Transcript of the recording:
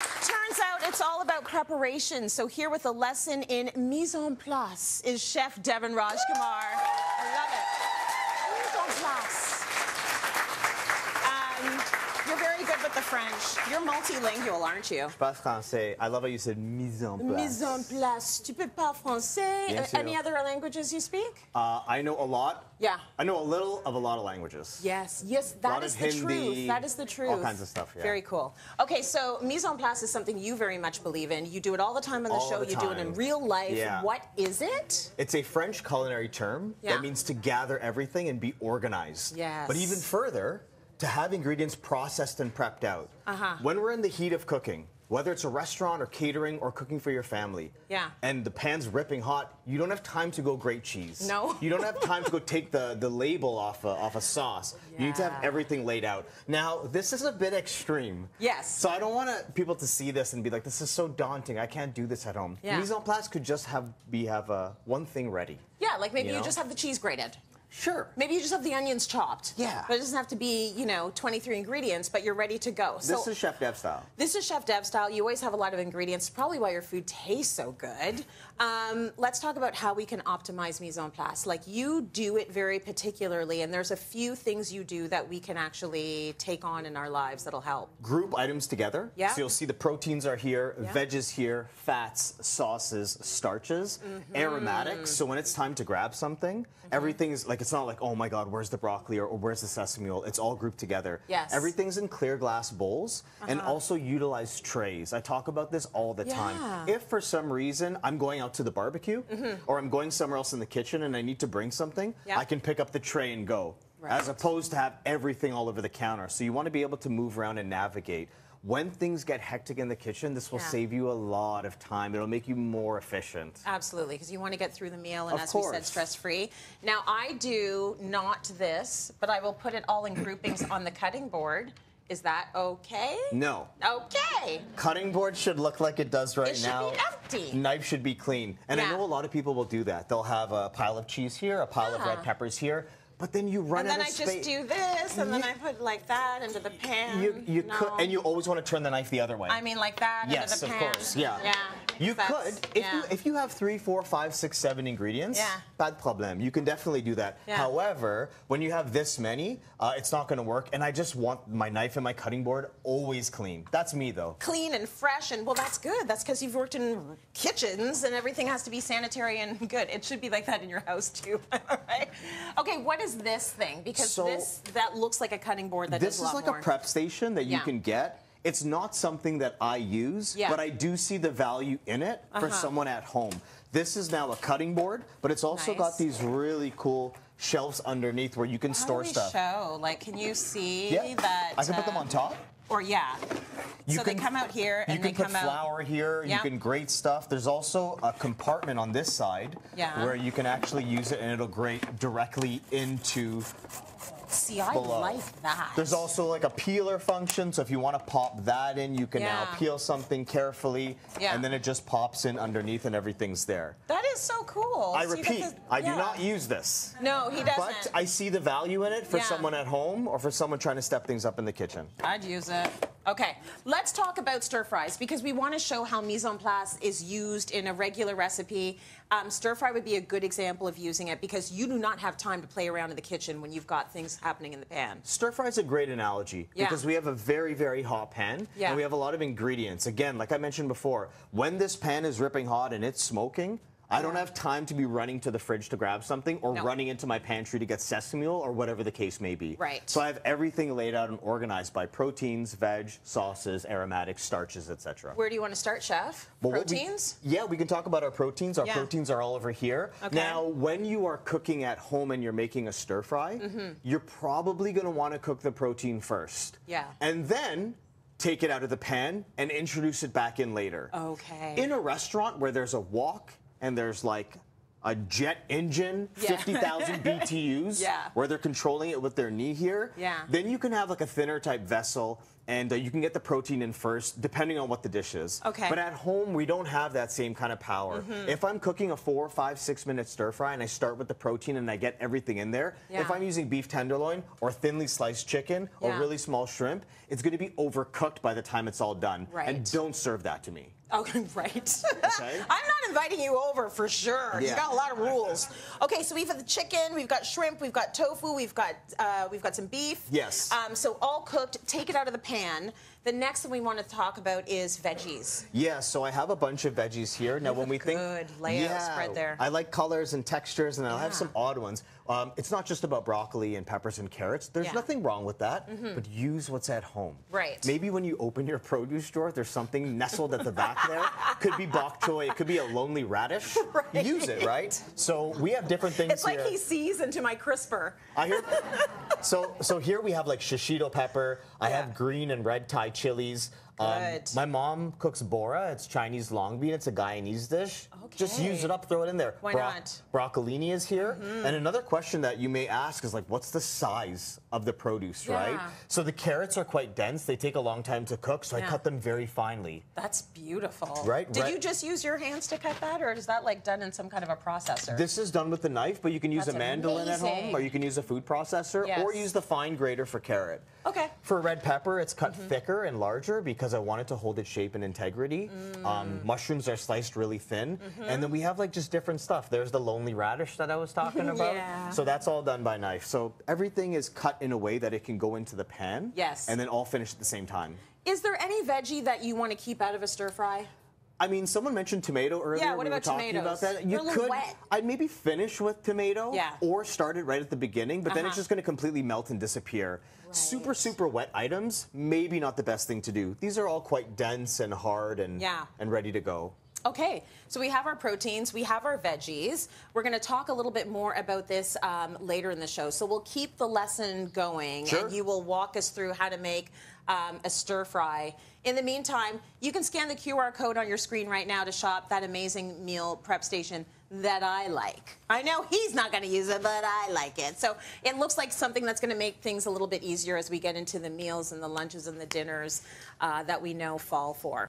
Turns out it's all about preparation. So here with a lesson in mise en place is Chef Devon Rajkumar. I love it. Mise en place. You're very good with the French. You're multilingual, aren't you? Je parle français. I love how you said mise en place. Mise en place. Tu peux parler français? Bien sûr. Any other languages you speak? I know a lot. Yeah. I know a little of a lot of languages. Yes, that is the truth. That is the truth. All kinds of stuff, yeah. Very cool. Okay, so mise en place is something you very much believe in. You do it all the time on the show. You do it in real life. Yeah. What is it? It's a French culinary term that means to gather everything and be organized. Yes. But even further, to have ingredients processed and prepped out. When we're in the heat of cooking, whether it's a restaurant or catering or cooking for your family, and the pan's ripping hot, you don't have time to go grate cheese. No. You don't have time to go take the label off a sauce. You need to have everything laid out. Now, this is a bit extreme. Yes. So I don't want people to see this and be like, this is so daunting. I can't do this at home. Yeah. Mise en place could just have one thing ready. Yeah, like maybe you just have the cheese grated. Sure. Maybe you just have the onions chopped. Yeah. But it doesn't have to be, 23 ingredients, but you're ready to go. This is Chef Dev style. This is Chef Dev style. You always have a lot of ingredients, probably why your food tastes so good. Let's talk about how we can optimize mise en place. Like, you do it very particularly, and there's a few things you do that we can actually take on in our lives that'll help. Group items together. Yeah. So you'll see the proteins are here, veggies here, fats, sauces, starches, aromatics. So when it's time to grab something, everything's like, it's not like, oh my God, where's the broccoli or where's the sesame oil? It's all grouped together. Yes. Everything's in clear glass bowls and also utilize trays. I talk about this all the time. If for some reason I'm going out to the barbecue or I'm going somewhere else in the kitchen and I need to bring something, I can pick up the tray and go. Right. As opposed to have everything all over the counter. So you want to be able to move around and navigate. When things get hectic in the kitchen, this will save you a lot of time. It'll make you more efficient. Absolutely, because you want to get through the meal and, Of as course. we said, stress-free. Now, I do not this, but I will put it all in groupings on the cutting board. Is that okay? No. Okay. Cutting board should look like it does right now. It should be empty. Knife should be clean. And I know a lot of people will do that. They'll have a pile of cheese here, a pile of red peppers here. But then you run out of space. And then I just do this, and then I put like that into the pan. You could, and you always want to turn the knife the other way. I mean, like that into the pan. Yes, of course. Yeah. You could, if you have 3, 4, 5, 6, 7 ingredients, bad problem. You can definitely do that. However, when you have this many, it's not going to work. And I just want my knife and my cutting board always clean. That's me, though. Clean and fresh, and well, that's good. That's because you've worked in kitchens, and everything has to be sanitary and good. It should be like that in your house too. Right? Okay, what is this thing? Because that looks like a cutting board that does a lot more. This is like a prep station that you can get. It's not something that I use, but I do see the value in it for someone at home. This is now a cutting board, but it's also got these really cool shelves underneath where you can store stuff. Show? Like, can you see that? I can put them on top. Or so they come out here and they come out. You can put flour here. You can grate stuff. There's also a compartment on this side where you can actually use it and it'll grate directly into. See, I like that. There's also like a peeler function, so if you want to pop that in, you can now peel something carefully, and then it just pops in underneath and everything's there. That is so cool. I repeat, I do not use this. No, he doesn't. But I see the value in it for someone at home or for someone trying to step things up in the kitchen. I'd use it. Okay, let's talk about stir fries because we want to show how mise en place is used in a regular recipe. Stir fry would be a good example of using it because you do not have time to play around in the kitchen when you've got things happening in the pan. Stir fry is a great analogy because we have a very, very hot pan and we have a lot of ingredients. Again, like I mentioned before, when this pan is ripping hot and it's smoking, I don't have time to be running to the fridge to grab something or running into my pantry to get sesame oil or whatever the case may be. Right. So I have everything laid out and organized by proteins, veg, sauces, aromatics, starches, etc. Where do you want to start, Chef? Well, proteins? We can talk about our proteins. Our proteins are all over here. Okay. Now, when you are cooking at home and you're making a stir fry, you're probably going to want to cook the protein first. Yeah. And then take it out of the pan and introduce it back in later. Okay. In a restaurant where there's a wok and there's like a jet engine, 50,000 BTUs, where they're controlling it with their knee here, then you can have like a thinner type vessel and you can get the protein in first, depending on what the dish is. Okay. But at home, we don't have that same kind of power. If I'm cooking a 4, 5, 6 minute stir fry and I start with the protein and I get everything in there, if I'm using beef tenderloin or thinly sliced chicken or really small shrimp, it's going to be overcooked by the time it's all done. And don't serve that to me. Okay, right. Okay. I'm not inviting you over for sure. Yeah. You got a lot of rules. Okay, so we've got the chicken, we've got shrimp, we've got tofu, we've got some beef. Yes. So all cooked. Take it out of the pan. The next thing we want to talk about is veggies. Yeah, so I have a bunch of veggies here. Now, when we think good layout spread there. I like colors and textures, and I'll have some odd ones. It's not just about broccoli and peppers and carrots. There's nothing wrong with that, but use what's at home. Right. Maybe when you open your produce drawer, there's something nestled at the back there. Could be bok choy. It could be a lonely radish. Use it, right? So we have different things. It's like he sees into my crisper. I hear. So here we have like shishito pepper. I have green and red Thai chilies. My mom cooks bora. It's Chinese long bean. It's a Guyanese dish. Just use it up, throw it in there. Why not? Broccolini is here. And another question that you may ask is like, what's the size of the produce, right? So the carrots are quite dense. They take a long time to cook, so I cut them very finely. That's beautiful. Right? Did you just use your hands to cut that, or is that like done in some kind of a processor? This is done with a knife, but you can use a mandolin at home, or you can use a food processor, or use the fine grater for carrot. Okay. For red pepper, it's cut thicker and larger because I want it to hold its shape and integrity. Mushrooms are sliced really thin. And then we have like just different stuff. There's the lonely radish that I was talking about. So that's all done by knife. So everything is cut in a way that it can go into the pan. Yes. And then all finished at the same time. Is there any veggie that you want to keep out of a stir fry? I mean, someone mentioned tomato earlier. Yeah, what we about were talking tomatoes? about that. You They're a little could. wet. I'd maybe finish with tomato, Yeah. or start it right at the beginning, but then it's just going to completely melt and disappear. Super, super wet items, maybe not the best thing to do. These are all quite dense and hard and ready to go. Okay, so we have our proteins, we have our veggies. We're going to talk a little bit more about this later in the show. So we'll keep the lesson going, and you will walk us through how to make a stir fry. In the meantime, you can scan the QR code on your screen right now to shop that amazing meal prep station that I like. I know he's not going to use it, but I like it. So it looks like something that's going to make things a little bit easier as we get into the meals and the lunches and the dinners that we know fall for.